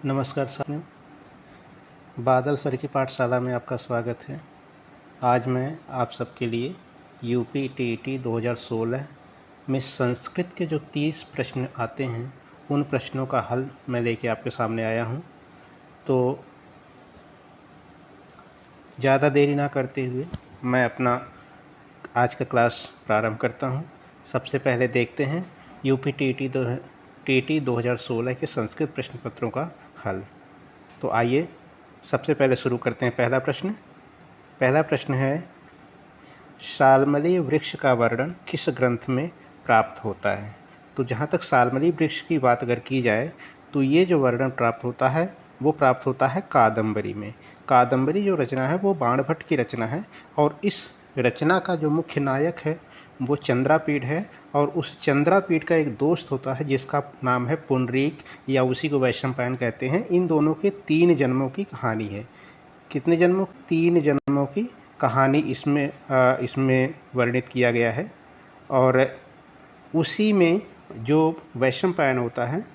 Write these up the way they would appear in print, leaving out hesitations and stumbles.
नमस्कार साथियों, बादल सर की पाठशाला में आपका स्वागत है। आज मैं आप सबके लिए यूपी टीईटी 2016 में संस्कृत के जो 30 प्रश्न आते हैं उन प्रश्नों का हल मैं लेके आपके सामने आया हूं। तो ज़्यादा देरी ना करते हुए मैं अपना आज का क्लास प्रारंभ करता हूं। सबसे पहले देखते हैं यूपी टीईटी 2016 के संस्कृत प्रश्न पत्रों का हल। तो आइए सबसे पहले शुरू करते हैं। पहला प्रश्न है, शाल्मली वृक्ष का वर्णन किस ग्रंथ में प्राप्त होता है? तो जहाँ तक शाल्मली वृक्ष की बात अगर की जाए तो ये जो वर्णन प्राप्त होता है वो प्राप्त होता है कादम्बरी में। कादम्बरी जो रचना है वो बाणभट्ट की रचना है और इस रचना का जो मुख्य नायक है वो चंद्रापीठ है और उस चंद्रापीठ का एक दोस्त होता है जिसका नाम है पुंडरीक या उसी को वैशंपायन कहते हैं। इन दोनों के 3 जन्मों की कहानी है। कितने जन्मों? 3 जन्मों की कहानी इसमें वर्णित किया गया है और उसी में जो वैशंपायन होता है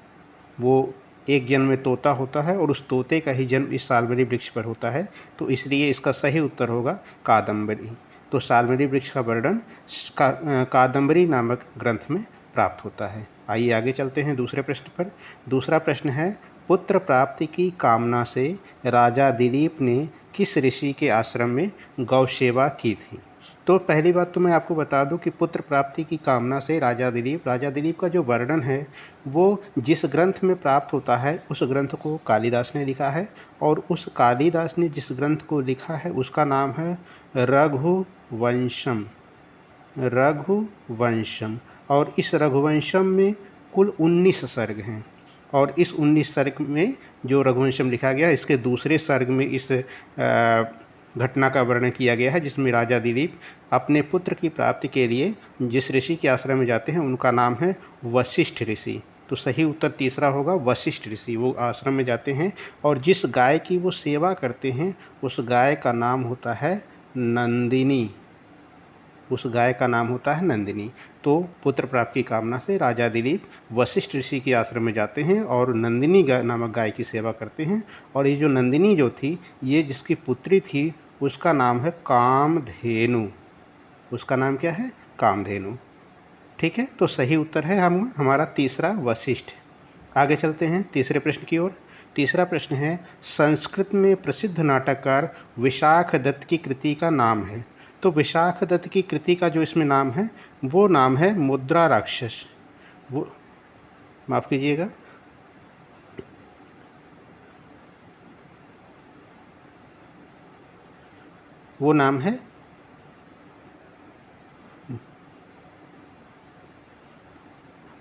वो एक जन्म में तोता होता है और उस तोते का ही जन्म इस शाल्मली वृक्ष पर होता है। तो इसलिए इसका सही उत्तर होगा कादम्बरी। तो शाल्मली वृक्ष का वर्णन कादम्बरी नामक ग्रंथ में प्राप्त होता है। आइए आगे चलते हैं दूसरे प्रश्न पर। दूसरा प्रश्न है, पुत्र प्राप्ति की कामना से राजा दिलीप ने किस ऋषि के आश्रम में गौ सेवा की थी? तो पहली बात तो मैं आपको बता दूं कि पुत्र प्राप्ति की कामना से राजा दिलीप का जो वर्णन है वो जिस ग्रंथ में प्राप्त होता है उस ग्रंथ को कालिदास ने लिखा है और उस कालिदास ने जिस ग्रंथ को लिखा है उसका नाम है रघुवंशम। और इस रघुवंशम में कुल 19 सर्ग हैं और इस 19 सर्ग में जो रघुवंशम लिखा गया इसके दूसरे सर्ग में इस घटना का वर्णन किया गया है जिसमें राजा दिलीप अपने पुत्र की प्राप्ति के लिए जिस ऋषि के आश्रम में जाते हैं उनका नाम है वशिष्ठ ऋषि। तो सही उत्तर तीसरा होगा, वशिष्ठ ऋषि। वो आश्रम में जाते हैं और जिस गाय की वो सेवा करते हैं उस गाय का नाम होता है नंदिनी। तो पुत्र प्राप्ति की कामना से राजा दिलीप वशिष्ठ ऋषि के आश्रम में जाते हैं और नंदिनी नामक गाय की सेवा करते हैं। और ये जो नंदिनी जो थी ये जिसकी पुत्री थी उसका नाम है कामधेनु। उसका नाम क्या है? कामधेनु। ठीक है, तो सही उत्तर है हमारा तीसरा, वशिष्ठ। आगे चलते हैं तीसरे प्रश्न की ओर। तीसरा प्रश्न है, संस्कृत में प्रसिद्ध नाटककार विशाख दत्त की कृति का नाम है। तो विशाख दत्त की कृति का जो इसमें नाम है वो नाम है मुद्रा राक्षस। वो माफ़ कीजिएगा, वो नाम है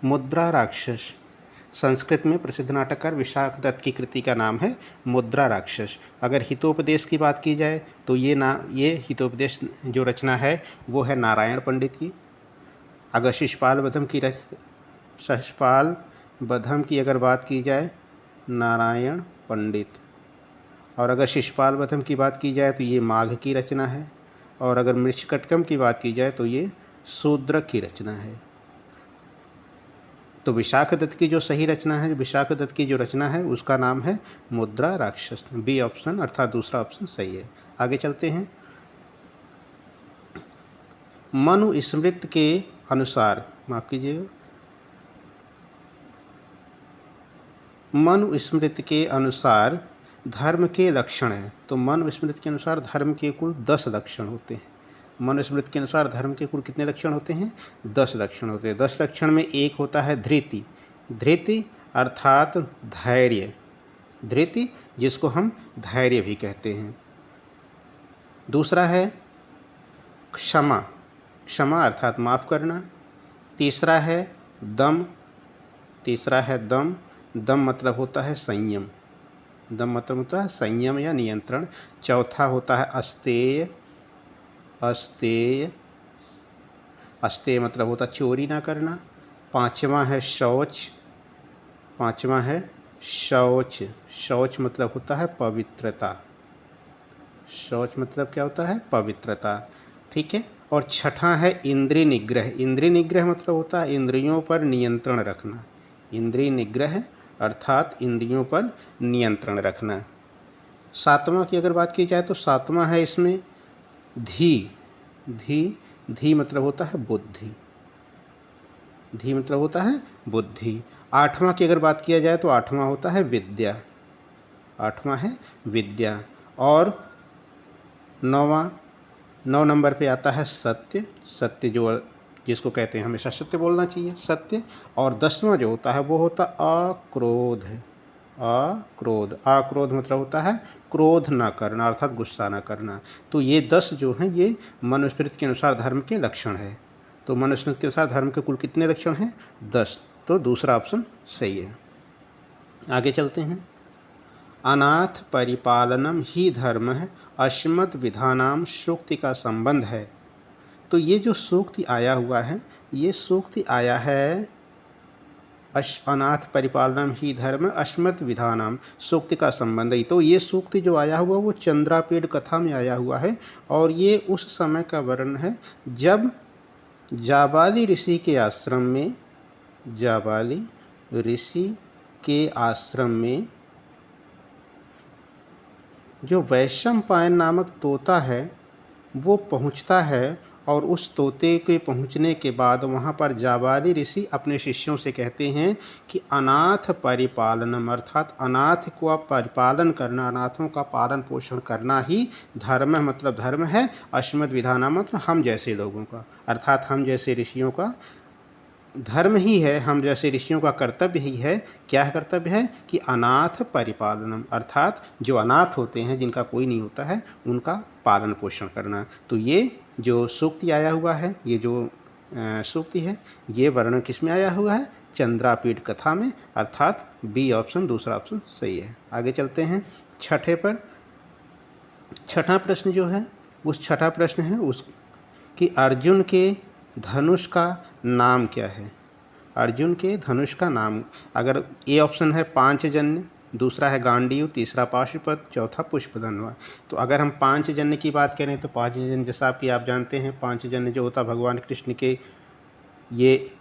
मुद्रा राक्षस। संस्कृत में प्रसिद्ध नाटककार विशाख दत्त की कृति का नाम है मुद्रा राक्षस। अगर हितोपदेश की बात की जाए तो ये हितोपदेश जो रचना है वो है नारायण पंडित की। अगर शिशुपाल बधम की अगर बात की जाए नारायण पंडित, और अगर शिशुपाल बधम की बात की जाए तो ये माघ की रचना है, और अगर मृच्छकटकम की बात की जाए तो ये शूद्रक की रचना है। तो विशाख दत्त की जो सही रचना है, विशाख दत्त की जो रचना है उसका नाम है मुद्रा राक्षस। बी ऑप्शन अर्थात दूसरा ऑप्शन सही है। आगे चलते हैं। मनुस्मृति के अनुसार, माफ कीजिएगा, मनुस्मृति के अनुसार धर्म के लक्षण हैं। तो मनुस्मृति के अनुसार धर्म के कुल 10 लक्षण होते हैं। मनुस्मृति के अनुसार धर्म के कुल कितने लक्षण होते हैं? 10 लक्षण होते हैं। 10 लक्षण में एक होता है धृति। धृति अर्थात धैर्य, धृति जिसको हम धैर्य भी कहते हैं। दूसरा है क्षमा, क्षमा अर्थात माफ करना। तीसरा है दम, दम मतलब होता है संयम, दम मतलब होता है संयम या नियंत्रण। चौथा होता है अस्तेय, अस्तेय मतलब होता है चोरी ना करना। पांचवा है शौच, शौच मतलब होता है पवित्रता। शौच मतलब क्या होता है? पवित्रता। ठीक है। और छठा है इंद्रिय निग्रह। इंद्रिय निग्रह मतलब होता है इंद्रियों पर नियंत्रण रखना। इंद्रिय निग्रह अर्थात इंद्रियों पर नियंत्रण रखना। सातवां की अगर बात की जाए तो सातवां है इसमें धी। धी धी मतलब होता है बुद्धि। धी मतलब होता है बुद्धि। आठवां की अगर बात किया जाए तो आठवां होता है विद्या। आठवां है विद्या। और नौवां, 9 नंबर पे आता है सत्य। सत्य जो जिसको कहते हैं हमेशा सत्य बोलना चाहिए, सत्य। और 10वां जो होता है वो होता अक्रोध। अक्रोध, अक्रोध मतलब होता है क्रोध ना करना अर्थात गुस्सा ना करना। तो ये 10 जो हैं ये मनुस्मृति के अनुसार धर्म के लक्षण है। तो मनुस्मृति के अनुसार धर्म के कुल कितने लक्षण हैं? 10। तो दूसरा ऑप्शन सही है। आगे चलते हैं। अनाथ परिपालनम ही धर्म है, अश्मत विधानाम सूक्ति का संबंध है। तो ये जो सूक्ति आया हुआ है, ये सूक्ति आया है अनाथ परिपालनम ही धर्म अश्मत विधानम सूक्ति का संबंध है। तो ये सूक्ति जो आया हुआ वो चंद्रापेड़ कथा में आया हुआ है और ये उस समय का वर्णन है जब जाबाली ऋषि के आश्रम में, जाबाली ऋषि के आश्रम में जो वैशंपायन नामक तोता है वो पहुंचता है और उस तोते के पहुंचने के बाद वहां पर जाबाली ऋषि अपने शिष्यों से कहते हैं कि अनाथ परिपालनम अर्थात अनाथ को परिपालन करना, अनाथों का पालन पोषण करना ही धर्म है। मतलब धर्म है। अश्मत विधाना मतलब हम जैसे लोगों का, अर्थात हम जैसे ऋषियों का धर्म ही है, हम जैसे ऋषियों का कर्तव्य ही है। क्या कर्तव्य है? कि अनाथ परिपालनम अर्थात जो अनाथ होते हैं, जिनका कोई नहीं होता है, उनका पालन पोषण करना। तो ये जो सूक्ति आया हुआ है, ये जो सूक्ति है, ये वर्णन किस में आया हुआ है? चंद्रापीठ कथा में, अर्थात बी ऑप्शन दूसरा ऑप्शन सही है। आगे चलते हैं छठे पर। छठा प्रश्न जो है उस छठा प्रश्न है उस कि अर्जुन के धनुष का नाम क्या है? अर्जुन के धनुष का नाम, अगर ए ऑप्शन है पांचजन्य, दूसरा है गांडीव, तीसरा पाशुपत, चौथा पुष्पधन्वा। तो अगर हम पांचजन्य की बात करें तो पांचजन्य जैसा कि आप जानते हैं, पांचजन्य जो होता भगवान कृष्ण के, ये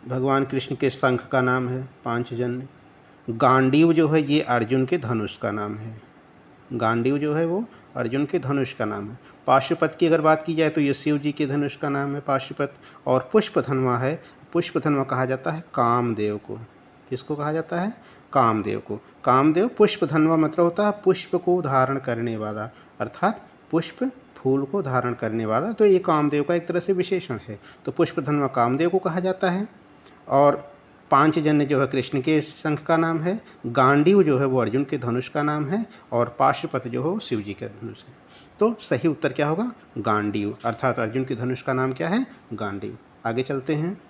भगवान कृष्ण के शंख का नाम है पांचजन्य। गांडीव जो है ये अर्जुन के धनुष का नाम है। गांडीव जो है वो अर्जुन के धनुष का नाम है। पाशुपत की अगर बात की जाए तो ये शिव जी के धनुष का नाम है पाशुपत। और पुष्पधन्वा है, पुष्पधन्वा कहा जाता है कामदेव को। किसको कहा जाता है? कामदेव को। कामदेव पुष्पधन्वा मतलब होता है पुष्प को धारण करने वाला, अर्थात पुष्प फूल को धारण करने वाला। तो ये कामदेव का एक तरह से विशेषण है। तो पुष्पधन्वा कामदेव को कहा जाता है। और पांचजन्य जो है कृष्ण के शंख का नाम है। गांडीव जो है वो अर्जुन के धनुष का नाम है। और पाशुपत जो है शिव जी के धनुष है। तो सही उत्तर क्या होगा? गांडीव, अर्थात अर्जुन के धनुष का नाम क्या है? गांडीव। आगे चलते हैं।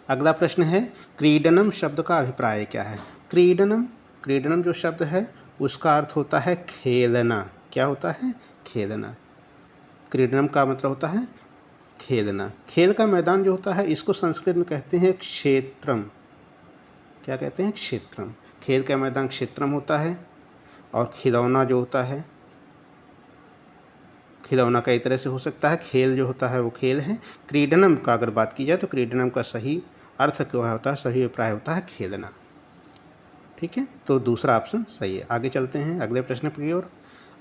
अगला प्रश्न है क्रीडनम शब्द का अभिप्राय क्या है? क्रीडनम, क्रीडनम जो शब्द है उसका अर्थ होता है खेलना। क्या होता है? खेलना। क्रीडनम का मतलब होता है खेलना। खेल का मैदान जो होता है इसको संस्कृत में कहते हैं क्षेत्रम। क्या कहते हैं? क्षेत्रम। खेल का मैदान क्षेत्रम होता है। और खिलौना जो होता है, खिलौना कई तरह से हो सकता है, खेल जो होता है वो खेल है। क्रीडनम का अगर बात की जाए तो क्रीडनम का सही अर्थ क्या होता है, सही अभिप्राय होता है खेलना। ठीक है, तो दूसरा ऑप्शन सही है। आगे चलते हैं अगले प्रश्न की ओर।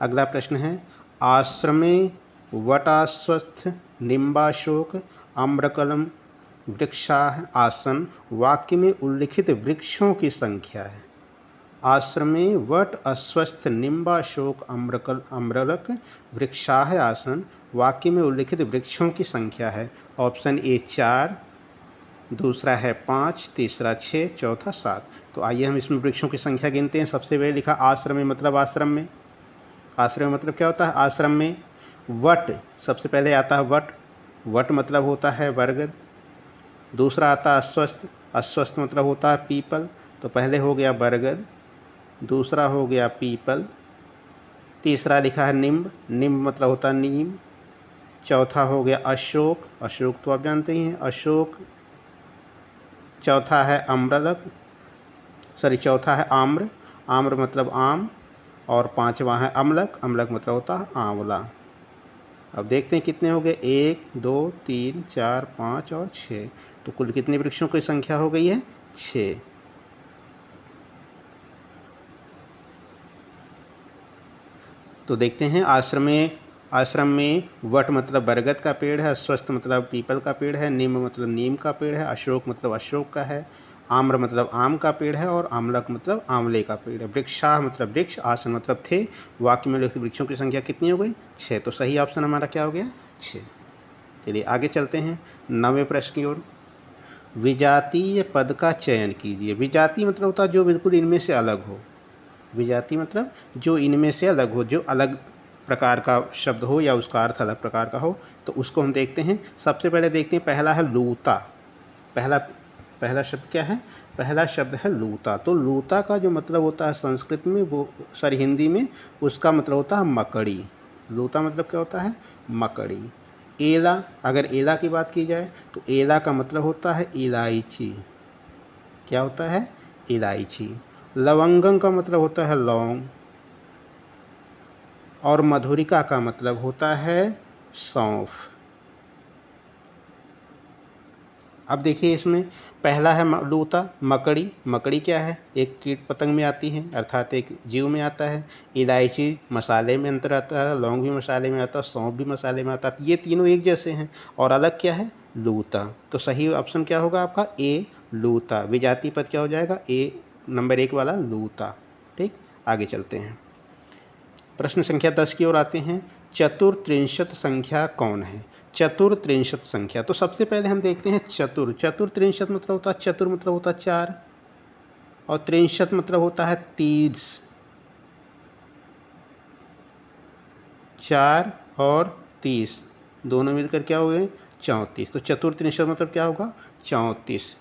अगला प्रश्न है आश्रमे वटाश्वत्थ निम्बाशोक आम्रकलम वृक्षाः आसन वाक्य में उल्लिखित वृक्षों की संख्या है। आश्रमे वट अश्वत्थ निम्बाशोक आम्रकलक वृक्षाः आसन वाक्य में उल्लिखित वृक्षों की संख्या है। ऑप्शन ए 4, दूसरा है 5, तीसरा 6, चौथा 7। तो आइए हम इसमें वृक्षों की संख्या गिनते हैं। सबसे पहले लिखा आश्रम में, मतलब आश्रम में। आश्रम में मतलब क्या होता है? आश्रम में। वट सबसे पहले आता है वट, वट मतलब होता है बरगद। दूसरा आता है अश्वत्थ, अश्वत्थ मतलब होता है पीपल। तो पहले हो गया बरगद, दूसरा हो गया पीपल, तीसरा लिखा है निम्ब, निम्ब मतलब होता है नीम। चौथा हो गया अशोक, अशोक तो आप जानते ही हैं अशोक। चौथा है अम्रलक, चौथा है आम्र, आम्र मतलब आम। और पांचवा है अम्लक, अम्लक मतलब होता है आंवला। अब देखते हैं कितने हो गए, 1, 2, 3, 4, 5 और 6। तो कुल कितने वृक्षों की संख्या हो गई है? 6। तो देखते हैं आश्रम में वट मतलब बरगद का पेड़ है, अश्वत्थ मतलब पीपल का पेड़ है, निम मतलब नीम का पेड़ है, अशोक मतलब अशोक का है, आम्र मतलब आम का पेड़ है और आमलक मतलब आंवले का पेड़ है। वृक्षाह मतलब वृक्ष, आसन मतलब थे। वाक्य में लिखित वृक्षों की संख्या कितनी हो गई? 6। तो सही ऑप्शन हमारा क्या हो गया? 6। चलिए आगे चलते हैं 9वें प्रश्न की ओर। विजातीय पद का चयन कीजिए। विजातीय मतलब होता है जो बिल्कुल इनमें से अलग हो। विजातीय मतलब जो इनमें से अलग हो, जो अलग प्रकार का शब्द हो या उसका अर्थ अलग प्रकार का हो, तो उसको हम देखते हैं। सबसे पहले देखते हैं, पहला है लूता। पहला शब्द क्या है? पहला शब्द है लूता। तो लूता का जो मतलब होता है संस्कृत में, वो हिंदी में उसका मतलब होता है मकड़ी। लूता मतलब क्या होता है? मकड़ी। एला, अगर एला की बात की जाए तो एला का मतलब होता है इलायची। क्या होता है? इलायची। लवंगम का मतलब होता है लौंग। और मधुरिका का मतलब होता है सौंफ। अब देखिए इसमें पहला है लूता, मकड़ी। मकड़ी क्या है? एक कीट पतंग में आती है, अर्थात एक जीव में आता है। इलायची मसाले में अंतर आता है, लौंग भी मसाले में आता है, सौंफ भी मसाले में आता है। ये तीनों एक जैसे हैं और अलग क्या है? लूता। तो सही ऑप्शन क्या होगा आपका? ए, लूता। विजातीय पद क्या हो जाएगा? ए, नंबर 1 वाला लूता। ठीक, आगे चलते हैं। प्रश्न संख्या 10 की ओर आते हैं। चतुर्त्रिंशत संख्या कौन है? चतुर्त्रिंशत संख्या, तो सबसे पहले हम देखते हैं चतुर्त्रिंशत मतलब होता है, चतुर मतलब होता है 4 और त्रिंशत मतलब होता है 30। 4 और 30 दोनों मिलकर क्या हो गए? 34। तो चतुर्त्रिंशत मतलब क्या होगा? 34।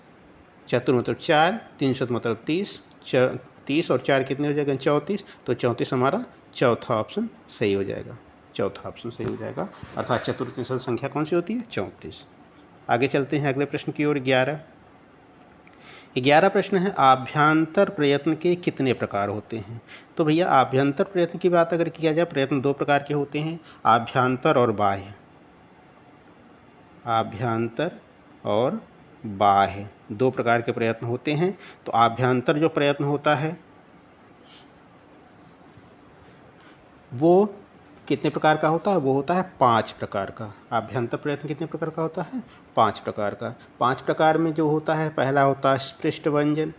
चतुर मतलब 4, त्रिंशत मतलब 30, 30 और 4 कितने हो जाएगा? 34। तो 34 हमारा चौथा ऑप्शन सही हो जाएगा। चौथा ऑप्शन सही हो जाएगा, अर्थात चतुर्त्रिंशत संख्या कौन सी होती है? 34। आगे चलते हैं अगले प्रश्न की ओर। 11 प्रश्न है, आभ्यंतर प्रयत्न के कितने प्रकार होते हैं? तो भैया आभ्यंतर प्रयत्न की बात अगर किया जाए, प्रयत्न 2 प्रकार के होते हैं, आभ्यंतर और बाह्य। आभ्यंतर और बाह्य 2 प्रकार के प्रयत्न होते हैं। तो आभ्यंतर जो प्रयत्न होता है वो कितने प्रकार का होता है? वो होता है 5 प्रकार का। आभ्यंतर प्रयत्न कितने प्रकार का होता है? 5 प्रकार का। 5 प्रकार में जो होता है, पहला होता है स्पृष्ट व्यंजन,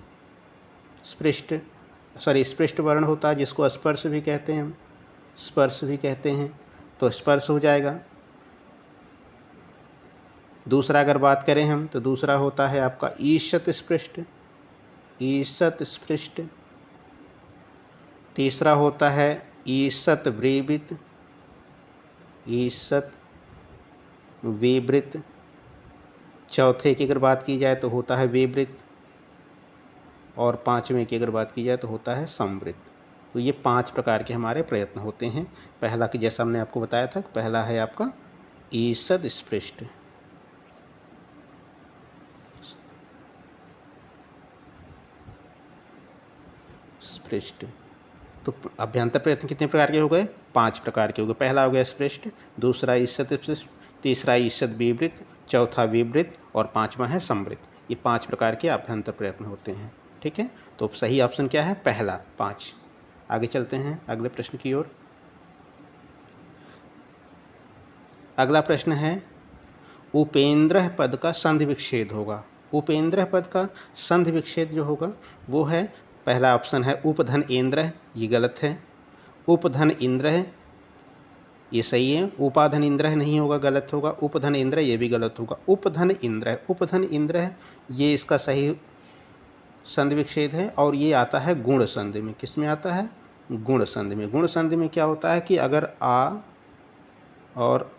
स्पृष्ट वर्ण होता है, जिसको स्पर्श भी कहते हैं हम, स्पर्श भी कहते हैं, तो स्पर्श हो जाएगा। दूसरा अगर बात करें हम, तो दूसरा होता है आपका ईषत स्पृष्ट, ईषत स्पृष्ट। तीसरा होता है ईषत व्रीवृत, ईषत विवृत। चौथे की अगर बात की जाए तो होता है विवृत, और 5वें की अगर बात की जाए तो होता है संवृत। तो ये 5 प्रकार के हमारे प्रयत्न होते हैं। पहला कि जैसा हमने आपको बताया था, पहला है आपका ईषद स्पृष्ट। स्पृष्ट। तो अभ्यंतर प्रयत्न कितने प्रकार के हो गए? 5 प्रकार के हो गए। पहला हो गया स्पृष्ट, दूसरा ईषद स्पृष्ट, तीसरा ईषद विवृत, चौथा विवृत और 5वां है संवृत। ये 5 प्रकार के अभ्यंतर प्रयत्न होते हैं। ठीक है, तो सही ऑप्शन क्या है? पहला, 5। आगे चलते हैं अगले प्रश्न की ओर। अगला प्रश्न है, उपेंद्र पद का संधि विच्छेद होगा। उपेंद्र पद का संधि विच्छेद जो होगा वो है, पहला ऑप्शन है उपधन इंद्र, ये गलत है। उपधन इंद्र है, ये सही है। उपाधन इंद्र नहीं होगा, गलत होगा। उपधन इंद्र, ये भी गलत होगा। उपधन इंद्र है, उपधन इंद्र है, ये इसका सही संधि विच्छेद है। और ये आता है गुण संधि में। किस में आता है? गुण संधि में। गुण संधि में क्या होता है कि अगर आ और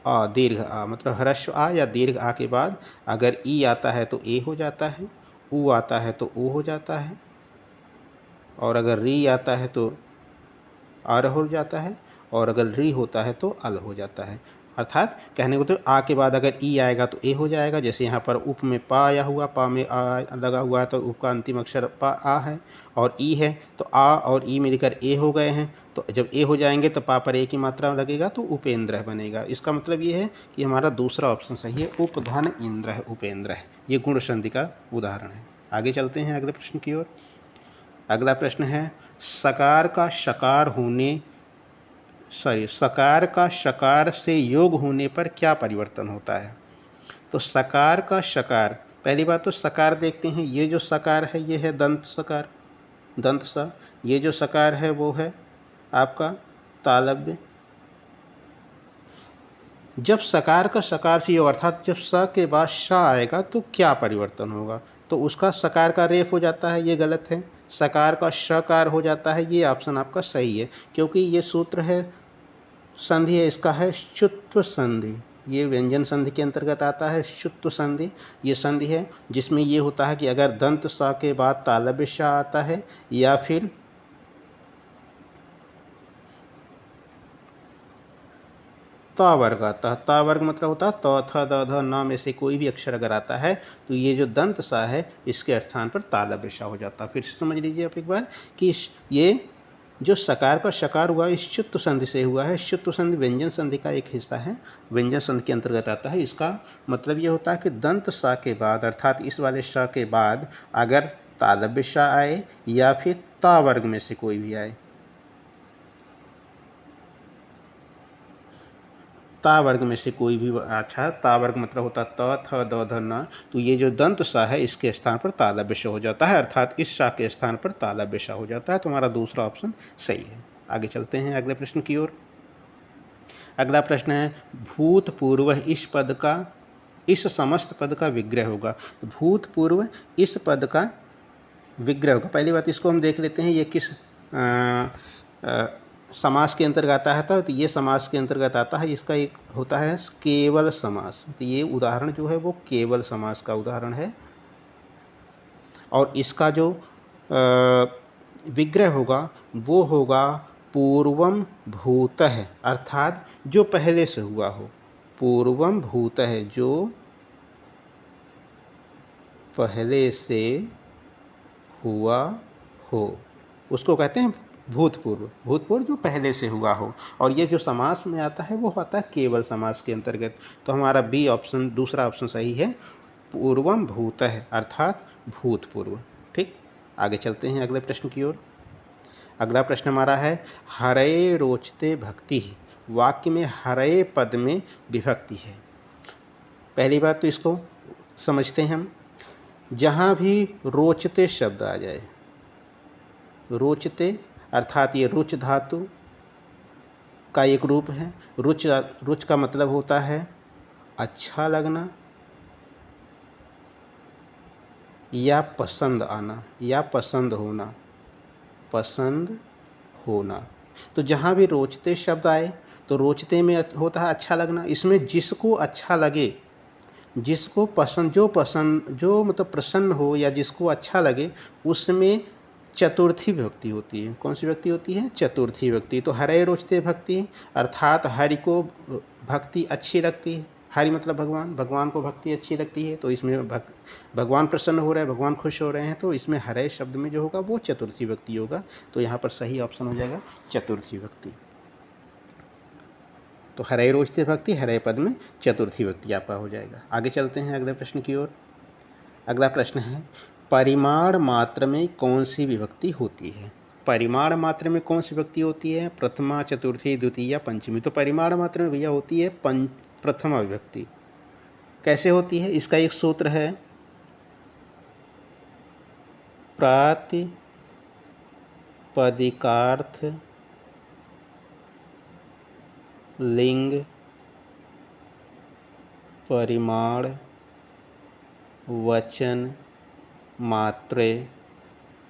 आ, दीर्घ आ, मतलब ह्रस्व आ या दीर्घ आ के बाद अगर ई आता है तो ए हो जाता है, ऊ आता है तो ओ हो जाता है, और अगर री आता है तो आर हो जाता है, और अगर री होता है तो अल हो जाता है। अर्थात कहने को तो आ के बाद अगर ई आएगा तो ए हो जाएगा। जैसे यहाँ पर उप में पा आया हुआ, पा में आ लगा हुआ है तो उप का अंतिम अक्षर पा आ है, और ई है तो आ और ई मिलकर ए हो गए हैं। तो जब ए हो जाएंगे तो पा पर ए की मात्रा लगेगा तो उपेंद्र बनेगा। इसका मतलब ये है कि हमारा दूसरा ऑप्शन सही है, उपधन इंद्र है, उपेंद्र है। ये गुण संधि का उदाहरण है। आगे चलते हैं अगले प्रश्न की ओर। अगला प्रश्न है सकार का शकार से योग होने पर क्या परिवर्तन होता है। तो सकार का शकार, पहली बात तो सकार देखते हैं, ये जो सकार है ये है दंत सकार, दंत स। ये जो सकार है वो है आपका तालव्य। जब सकार का शकार से योग अर्थात जब स के बाद श आएगा तो क्या परिवर्तन होगा, तो उसका सकार का रेफ हो जाता है, ये गलत है। सकार का शकार हो जाता है, ये ऑप्शन आपका सही है, क्योंकि ये सूत्र है, संधि है, इसका है शुत्व संधि। ये व्यंजन संधि के अंतर्गत आता है, शुत्व संधि। ये संधि है जिसमें ये होता है कि अगर दंत स के बाद तालव्य श आता है या फिर ता वर्ग आता है। ता वर्ग मतलब होता है त थ द ध न में से कोई भी अक्षर अगर आता है तो ये जो दंत सा है इसके स्थान पर तालव्य सा हो जाता है। फिर से समझ लीजिए आप एक बार कि ये जो सकार का शकार हुआ इस शुत्व संधि से हुआ है। शुत्व संधि व्यंजन संधि का एक हिस्सा है, व्यंजन संधि के अंतर्गत आता है। इसका मतलब ये होता है कि दंत सा के बाद अर्थात इस वाले श के बाद अगर तालव्य सा आए या फिर ता वर्ग में से कोई भी आए, ता वर्ग में से कोई भी, अच्छा ता वर्ग मतलब होता त थ द ध न, तो ये जो दंत सा है इसके स्थान पर तालव्य श हो जाता है, अर्थात इस सा के स्थान पर तालव्य श हो जाता है। तुम्हारा दूसरा ऑप्शन सही है। आगे चलते हैं अगले प्रश्न की ओर। अगला प्रश्न है भूतपूर्व इस पद का, इस समस्त पद का विग्रह होगा। भूतपूर्व इस पद का विग्रह होगा। पहली बात इसको हम देख लेते हैं, ये किस समास के अंतर्गत आता है। तो ये समास के अंतर्गत आता है, इसका एक होता है केवल समास। तो ये उदाहरण जो है वो केवल समास का उदाहरण है, और इसका जो विग्रह होगा वो होगा पूर्वम भूतः, अर्थात जो पहले से हुआ हो। पूर्वम भूतः, जो पहले से हुआ हो उसको कहते हैं भूतपूर्व। भूतपूर्व जो पहले से हुआ हो, और ये जो समास में आता है वो आता है केवल समास के अंतर्गत। तो हमारा बी ऑप्शन, दूसरा ऑप्शन सही है, पूर्वम भूतः अर्थात भूतपूर्व। ठीक, आगे चलते हैं अगले प्रश्न की ओर। अगला प्रश्न हमारा है हरे रोचते भक्ति। वाक्य में हरे पद में विभक्ति है। पहली बात तो इसको समझते हैं हम। जहाँ भी रोचते शब्द आ जाए, रोचते अर्थात ये रुच धातु का एक रूप है। रुच का मतलब होता है अच्छा लगना या पसंद आना या पसंद होना, पसंद होना। तो जहाँ भी रोचते शब्द आए तो रोचते में होता है अच्छा लगना। इसमें जिसको अच्छा लगे, जिसको पसंद, जो मतलब प्रसन्न हो या जिसको अच्छा लगे, उसमें चतुर्थी विभक्ति होती है। कौन सी विभक्ति होती है? चतुर्थी विभक्ति। तो हरे रोचते भक्ति अर्थात हरि को भक्ति अच्छी लगती है। हरि मतलब भगवान, भगवान को भक्ति अच्छी लगती है, तो इसमें भगवान प्रसन्न हो रहे हैं, भगवान खुश हो रहे हैं, तो इसमें हरे शब्द में जो होगा वो चतुर्थी विभक्ति होगा। तो यहाँ पर सही ऑप्शन हो जाएगा चतुर्थी विभक्ति। तो हरे रोचते भक्ति हरे पद में चतुर्थी विभक्ति आपका हो जाएगा। आगे चलते हैं अगले प्रश्न की ओर। अगला प्रश्न है परिमाण मात्र में कौन सी विभक्ति होती है। परिमाण मात्र में कौन सी विभक्ति होती है? प्रथमा, चतुर्थी, द्वितीय, पंचमी। तो परिमाण मात्र में भैया होती है प्रथमा विभक्ति। कैसे होती है? इसका एक सूत्र है प्रातिपदिकार्थ लिंग परिमाण वचन मात्रे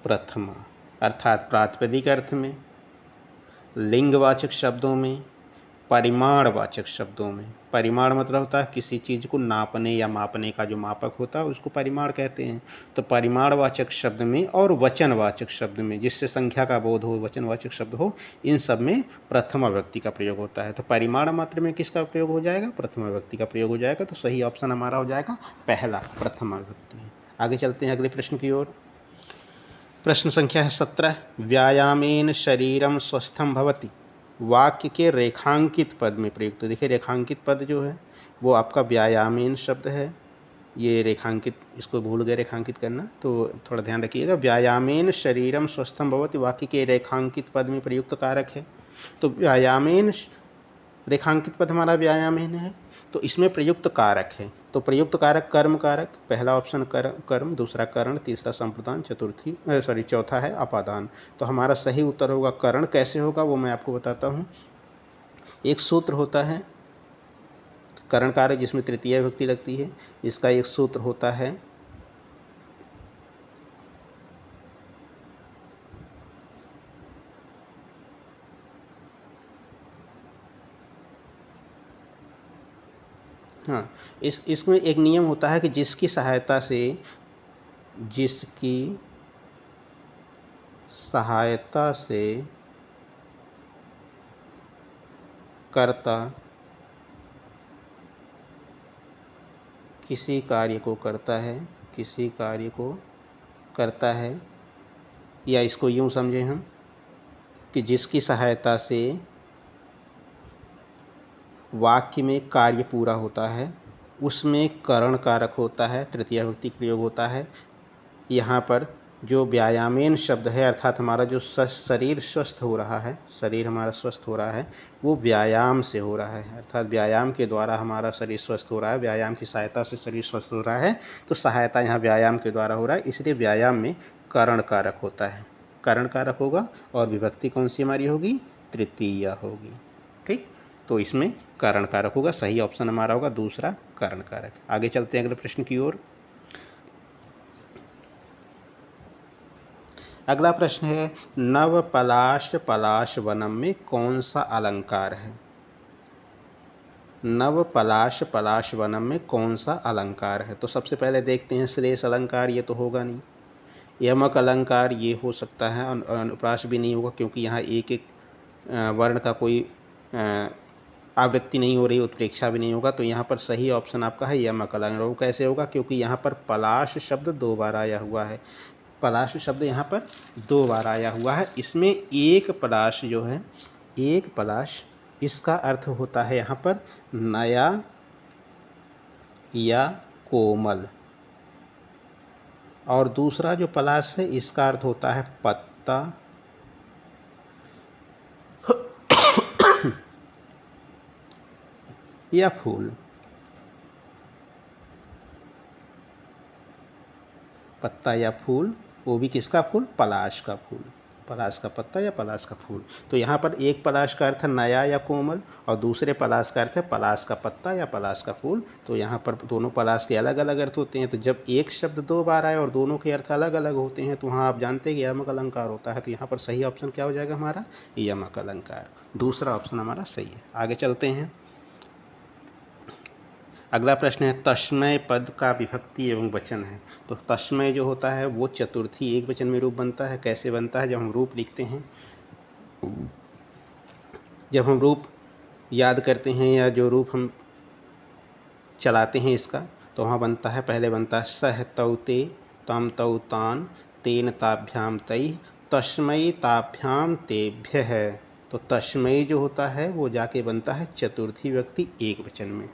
प्रथमा, अर्थात प्रातिपदिक अर्थ में, लिंगवाचक शब्दों में, परिमाणवाचक शब्दों में। परिमाण मतलब होता है किसी चीज़ को नापने या मापने का जो मापक होता है उसको परिमाण कहते हैं। तो परिमाणवाचक शब्द में और वचनवाचक शब्द में, जिससे संख्या का बोध हो, वचनवाचक शब्द हो, इन सब में प्रथमा विभक्ति का प्रयोग होता है। तो परिमाण मात्र में किसका प्रयोग हो जाएगा? प्रथमा विभक्ति का प्रयोग हो जाएगा। तो सही ऑप्शन हमारा हो जाएगा पहला, प्रथमा विभक्ति। आगे चलते हैं अगले प्रश्न की ओर। प्रश्न संख्या है 17। व्यायामेन शरीरम स्वस्थम भवति वाक्य के रेखांकित पद में प्रयुक्त। तो देखिए रेखांकित पद जो है वो आपका व्यायामेन शब्द है। ये रेखांकित, इसको भूल गए रेखांकित करना, तो थोड़ा ध्यान रखिएगा। व्यायामेन शरीरम स्वस्थम भवति वाक्य के रेखांकित पद में प्रयुक्त कारक है। तो व्यायामेन रेखांकित पद हमारा व्यायामेन है, तो इसमें प्रयुक्त कारक है। तो प्रयुक्त कारक कर्म कारक, पहला ऑप्शन कर्म, दूसरा करण, तीसरा संप्रदान, चौथा है अपादान। तो हमारा सही उत्तर होगा करण। कैसे होगा वो मैं आपको बताता हूँ। एक सूत्र होता है करण कारक जिसमें तृतीय विभक्ति लगती है। इसका एक सूत्र होता है हाँ, इसमें एक नियम होता है कि जिसकी सहायता से कर्ता किसी कार्य को करता है, या इसको यूं समझें हम कि जिसकी सहायता से वाक्य में कार्य पूरा होता है, उसमें करण कारक होता है, तृतीया विभक्ति प्रयोग होता है। यहाँ पर जो व्यायामेन शब्द है, अर्थात हमारा जो शरीर स्वस्थ हो रहा है, शरीर हमारा स्वस्थ हो रहा है, वो व्यायाम से हो रहा है। अर्थात व्यायाम के द्वारा हमारा शरीर स्वस्थ हो रहा है, व्यायाम की सहायता से शरीर स्वस्थ हो रहा है। तो सहायता यहाँ व्यायाम के द्वारा हो रहा है, इसलिए व्यायाम में करण कारक होता है, करण कारक होगा। और विभक्ति कौन सी हमारी होगी? तृतीय होगी। ठीक, तो इसमें कारण कारक होगा। सही ऑप्शन हमारा होगा दूसरा, कारण कारक। आगे चलते हैं अगले प्रश्न की ओर। अगला प्रश्न है, नव पलाश वनम में कौन सा अलंकार है? नव पलाश वनम में कौन सा अलंकार है? तो सबसे पहले देखते हैं श्लेष अलंकार, ये तो होगा नहीं। यमक अलंकार ये हो सकता है, अनुप्रास भी नहीं होगा, क्योंकि यहाँ एक एक वर्ण का कोई आवृत्ति नहीं हो रही, उत्प्रेक्षा भी नहीं होगा। तो यहाँ पर सही ऑप्शन आपका है यमक अलंकार। वो कैसे होगा? क्योंकि यहाँ पर पलाश शब्द 2 बार आया हुआ है। पलाश शब्द यहाँ पर 2 बार आया हुआ है। इसमें एक पलाश जो है, एक पलाश, इसका अर्थ होता है यहाँ पर नया या कोमल, और दूसरा जो पलाश है इसका अर्थ होता है पत्ता या फूल। पत्ता या फूल, वो भी किसका फूल? पलाश का फूल, पलाश का पत्ता या पलाश का फूल। तो यहाँ पर एक पलाश का अर्थ है नया या कोमल, और दूसरे पलाश का अर्थ है पलाश का पत्ता या पलाश का फूल। तो यहाँ पर दोनों पलाश के अलग अलग अर्थ होते हैं। तो जब एक शब्द 2 बार आए और दोनों के अर्थ अलग अलग होते हैं, तो वहाँ आप जानते हैं कि यमक अलंकार होता है। तो यहाँ पर सही ऑप्शन क्या हो जाएगा हमारा? यमक अलंकार। दूसरा ऑप्शन हमारा सही है। आगे चलते हैं। अगला प्रश्न है, तस्मय पद का विभक्ति एवं वचन है। तो तस्मय जो होता है वो चतुर्थी एक वचन में रूप बनता है। कैसे बनता है? जब हम रूप लिखते हैं, जब हम रूप याद करते हैं या जो रूप हम चलाते हैं इसका, तो वहाँ बनता है, पहले बनता है सह तौ ते, तम तौ तान, तेन ताभ्याम तई, तस्मय ताभ्याम तेभ्य है। तो तस्मय जो होता है वो जाके बनता है चतुर्थी व्यक्ति एक वचन में।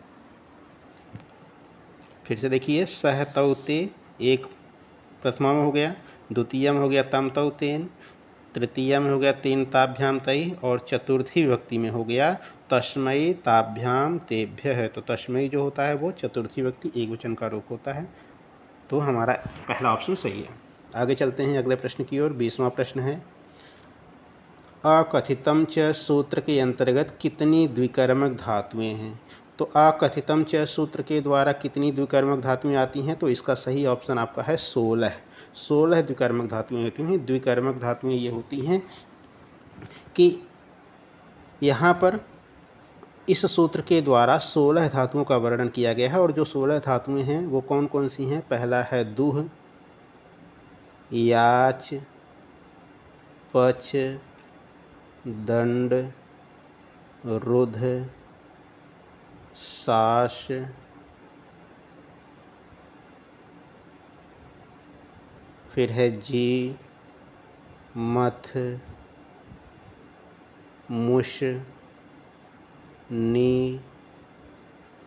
फिर से देखिए, सह तौ ते एक प्रथमा में हो गया, द्वितीय में हो गया तम तौ तेन, तृतीय में हो गया तेन ताभ्याम तई, और चतुर्थी विभक्ति में हो गया तस्मय ताभ्याम तेभ्य है। तो तस्मय जो होता है वो चतुर्थी व्यक्ति एक वचन का रूप होता है। तो हमारा पहला ऑप्शन सही है। आगे चलते हैं अगले प्रश्न की ओर। 20वां प्रश्न है, अकथितम च सूत्र के अंतर्गत कितनी द्विकर्मक धातुएं हैं? तो अकथितम च सूत्र के द्वारा कितनी द्विकर्मक धातुएं आती हैं? तो इसका सही ऑप्शन आपका है 16। 16 द्विकर्मक धातुएं होती हैं। द्विकर्मक धातुएं ये होती हैं कि यहाँ पर इस सूत्र के द्वारा 16 धातुओं का वर्णन किया गया है, और जो 16 धातुएं हैं वो कौन कौन सी हैं? पहला है दुह, याच, पच, दंड, रुध, साश, फिर है जी, मथ, मुष, नी,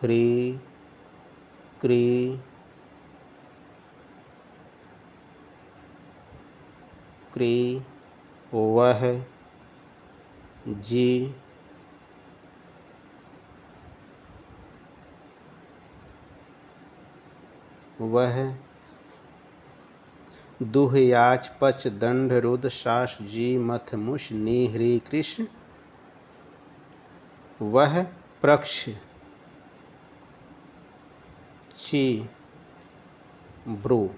ह्री, क्री, क्री, वह, जी, वह, दुह, याच, पच, दंड, रुद्र, शास, जी, मथ, मुष, नी, ह्री, कृष्ण, वह, प्रक्ष, ची, ब्रू।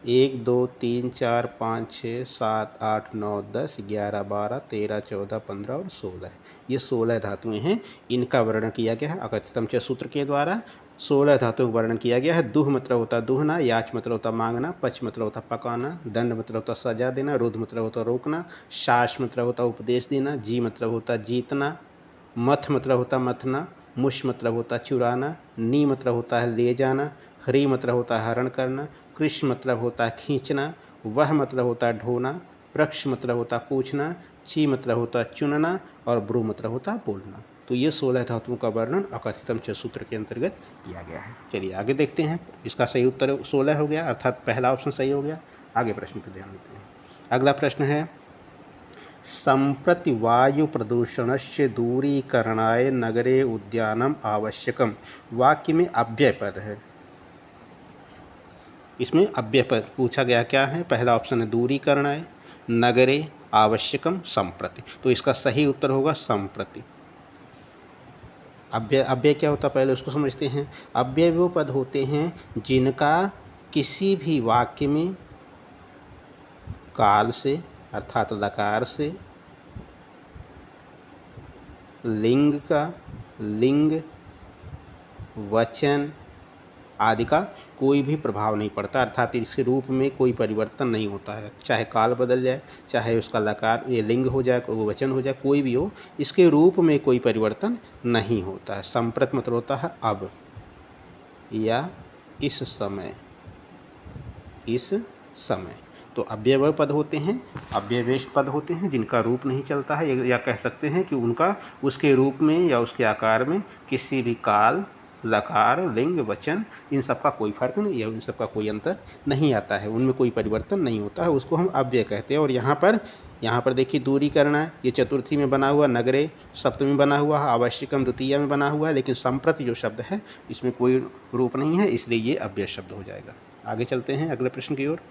1 2 3 4 5 6 7 8 9 10 11 12 13 14 15 और 16। ये 16 धातुएं हैं। इनका वर्णन किया गया है अकथितम च सूत्र के द्वारा। 16 धातुओं का वर्णन किया गया है। दुह मतलब होता दुहना, याच मतलब होता मांगना, पच मतलब होता पकाना, दंड मतलब होता सजा देना, रुद्र मतलब होता रोकना, शास मतलब होता उपदेश देना, जी मतलब होता जीतना, मथ मतलब होता मथना, मुश मतलब होता चुराना, नी मतलब होता है ले जाना, हरी मतलब होता है हरण करना, कृष्ण मतलब होता है खींचना, वह मतलब होता है ढोना, प्रक्ष मतलब होता है पूछना, ची मतलब होता है चुनना और ब्रू मतलब होता है बोलना। तो ये 16 धातुओं का वर्णन अकथितम च सूत्र के अंतर्गत किया गया है। चलिए आगे देखते हैं। इसका सही उत्तर 16 हो गया, अर्थात पहला ऑप्शन सही हो गया। आगे प्रश्न पर ध्यान देते हैं। अगला प्रश्न है, सम्प्रति वायु प्रदूषणस्य दूरीकरणाय नगरे उद्यानम आवश्यकम। वाक्य में अव्यय पद है। इसमें अव्यय पद पूछा गया क्या है? पहला ऑप्शन है दूरीकरणाय, नगरे, आवश्यकम, सम्प्रति। तो इसका सही उत्तर होगा सम्प्रति। अव्यय अव्यय क्या होता है पहले उसको समझते हैं। अव्यय वो पद होते हैं जिनका किसी भी वाक्य में काल से अर्थात लकार से, लिंग का, लिंग, वचन आदि का कोई भी प्रभाव नहीं पड़ता, अर्थात इसके रूप में कोई परिवर्तन नहीं होता है। चाहे काल बदल जाए, चाहे उसका लकार ये लिंग हो जाए, कोई वचन हो जाए, कोई भी हो, इसके रूप में कोई परिवर्तन नहीं होता है। संप्रत मतलब होता है अब या इस समय, इस समय। तो अव्यय पद होते हैं, अव्ययवेश पद होते हैं जिनका रूप नहीं चलता है, या कह सकते हैं कि उनका उसके रूप में या उसके आकार में किसी भी काल, लकार, लिंग, वचन इन सब का कोई फर्क नहीं है, इन सब का कोई अंतर नहीं आता है, उनमें कोई परिवर्तन नहीं होता है, उसको हम अव्यय कहते हैं। और यहाँ पर देखिए दूरी करना, ये चतुर्थी में बना हुआ, नगरे सप्तमी बना हुआ है, आवश्यकम द्वितीय में बना हुआ है, लेकिन संप्रति जो शब्द है इसमें कोई रूप नहीं है, इसलिए ये अव्यय शब्द हो जाएगा। आगे चलते हैं अगले प्रश्न की ओर।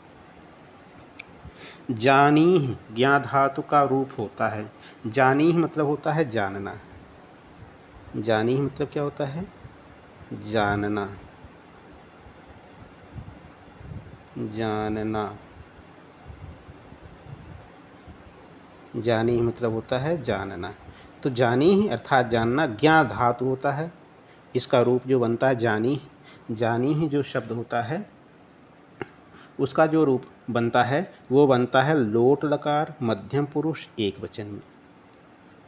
जानीह ज्ञा धातु का रूप होता है। जानीह मतलब होता है जानना। जानीह मतलब क्या होता है? जानना, जानना। जानीह मतलब होता है जानना। तो जानीह अर्थात जानना ज्ञा धातु होता है, इसका रूप जो बनता है जानीह। जानीह जो शब्द होता है उसका जो रूप बनता है वो बनता है लोट लकार मध्यम पुरुष एक वचन में।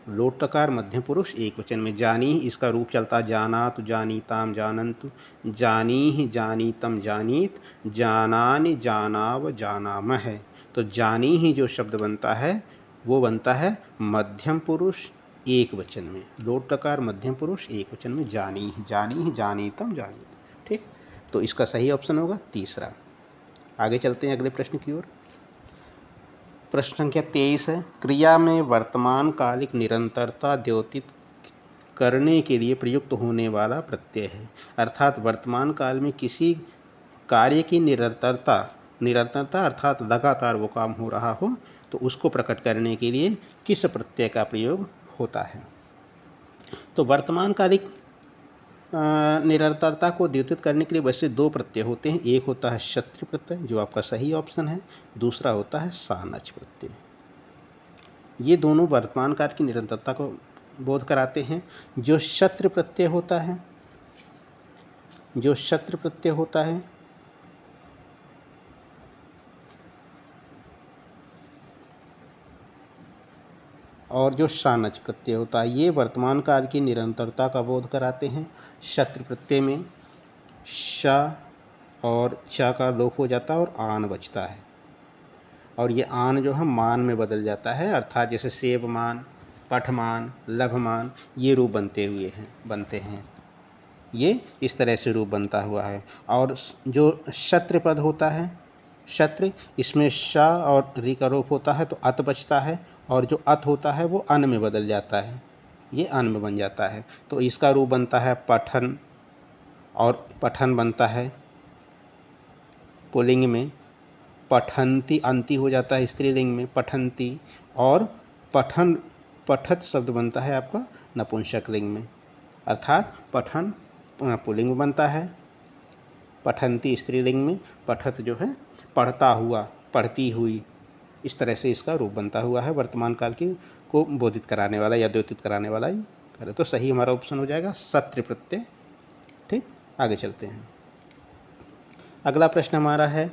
लोट लकार मध्यम पुरुष एक वचन में। जानी इसका रूप चलता जानातु, जानीताम, जानन्तु, जानीहि, जानीतम, जानीत, जानानि, जानाव, जानामः। तो जानी ही जो शब्द बनता है वो बनता है मध्यम पुरुष एक वचन में। लोट लकार मध्यम पुरुष एक वचन में जानी ही, जानीतम, जानीत। ठीक, तो इसका सही ऑप्शन होगा तीसरा। आगे चलते हैं अगले प्रश्न की ओर। प्रश्न संख्या 23 है, क्रिया में वर्तमान कालिक निरंतरता द्योतित करने के लिए प्रयुक्त होने वाला प्रत्यय है। अर्थात वर्तमान काल में किसी कार्य की निरंतरता, निरंतरता अर्थात लगातार वो काम हो रहा हो, तो उसको प्रकट करने के लिए किस प्रत्यय का प्रयोग होता है। तो वर्तमान कालिक निरंतरता को द्योतित करने के लिए वैसे दो प्रत्यय होते हैं। एक होता है शत्रु प्रत्यय जो आपका सही ऑप्शन है, दूसरा होता है सानच प्रत्यय। ये दोनों वर्तमान काल की निरंतरता को बोध कराते हैं। जो शत्रु प्रत्यय होता है, जो शत्रु प्रत्यय होता है और जो सानच प्रत्यय होता है, ये वर्तमान काल की निरंतरता का बोध कराते हैं। शत्रु प्रत्यय में श और च का लोप हो जाता है और आन बचता है। और ये आन जो है मान में बदल जाता है, अर्थात जैसे सेवमान, पठमान, लभमान, ये रूप बनते हैं। ये इस तरह से रूप बनता हुआ है। और जो शत्र पद होता है, शत्र, इसमें श और री का रूप होता है तो अत बचता है, और जो अत होता है वो अन में बदल जाता है, ये अन में बन जाता है। तो इसका रूप बनता है पठन, और पठन बनता है पुल्लिंग में, पठंती, अंति हो जाता है स्त्रीलिंग में, पठंती। और पठन, पठत शब्द बनता है आपका नपुंसक लिंग में, अर्थात पठन पुल्लिंग में बनता है, पठंती स्त्रीलिंग में, पठत जो है पढ़ता हुआ, पढ़ती हुई, इस तरह से इसका रूप बनता हुआ है। वर्तमान काल की को बोधित कराने वाला या द्योतित कराने वाला ही करे, तो सही हमारा ऑप्शन हो जाएगा सत्र प्रत्यय। ठीक, आगे चलते हैं। अगला प्रश्न हमारा है